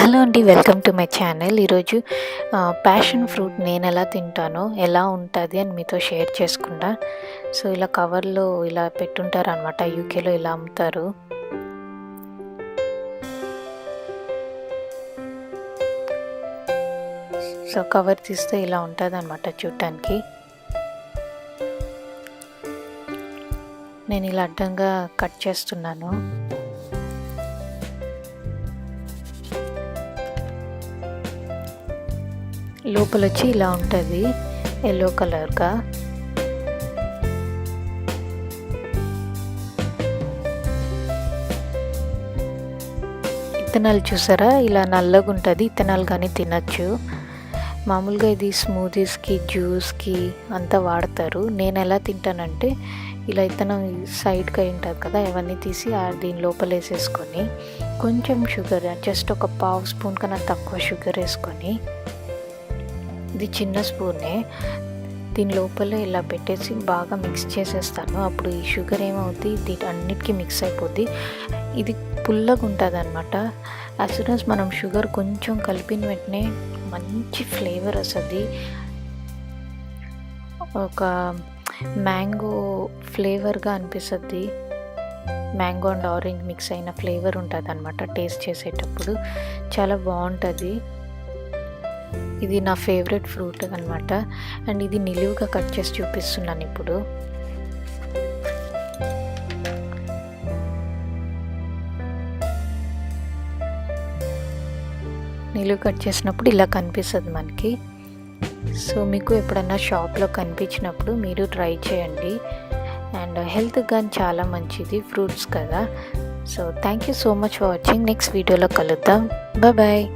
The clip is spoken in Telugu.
హలో అండి, వెల్కమ్ టు మై ఛానల్. ఈరోజు ప్యాషన్ ఫ్రూట్ నేను ఎలా తింటానో, ఎలా ఉంటుంది అని మీతో షేర్ చేసుకుంటా. సో ఇలా కవర్లో ఇలా పెట్టుంటారు అనమాట. యూకేలో ఇలా అమ్ముతారు. సో కవర్ తీస్తే ఇలా ఉంటుంది అనమాట చూడటానికి. నేను ఇలా అడ్డంగా కట్ చేస్తున్నాను. లోపల వచ్చి ఇలా ఉంటుంది, ఎల్లో కలర్గా. ఇత్తనాలు చూసారా, ఇలా నల్లగా ఉంటుంది. ఇత్తనాలు కానీ తినచ్చు. మామూలుగా ఇది స్మూదీస్కి, జ్యూస్కి అంతా వాడతారు. నేను ఎలా తింటానంటే, ఇలా ఇత్తనం సైడ్కి అయి ఉంటుంది కదా, ఇవన్నీ తీసి దీని లోపల వేసేసుకొని కొంచెం షుగర్, జస్ట్ ఒక పావు స్పూన్ కన్నా తక్కువ షుగర్ వేసుకొని, ఇది చిన్న స్పూనే, దీని లోపల ఇలా పెట్టేసి బాగా మిక్స్ చేసేస్తాను. అప్పుడు ఈ షుగర్ ఏమవుతుంది, దీని అన్నిటికీ మిక్స్ అయిపోద్ది. ఇది పుల్లగా ఉంటుంది అనమాట. యాజ్ సూన్ యాజ్ మనం షుగర్ కొంచెం కలిపిన వెంటనే మంచి ఫ్లేవర్ వస్తుంది. ఒక మ్యాంగో ఫ్లేవర్గా అనిపిస్తుంది. మ్యాంగో అండ్ ఆరెంజ్ మిక్స్ అయిన ఫ్లేవర్ ఉంటుంది అనమాట. టేస్ట్ చేసేటప్పుడు చాలా బాగుంటుంది. ఇది నా ఫేవరెట్ ఫ్రూట్ అనమాట. అండ్ ఇది నిలువుగా కట్ చేసి చూపిస్తున్నాను ఇప్పుడు. నిలువు కట్ చేసినప్పుడు ఇలా కనిపిస్తుంది మనకి. సో మీకు ఎప్పుడన్నా షాప్లో కనిపించినప్పుడు మీరు ట్రై చేయండి. అండ్ హెల్త్కి కానీ చాలా మంచిది, ఫ్రూట్స్ కదా. So thank you so much for watching. Next వీడియోలో కలుద్దాం. బాయ్.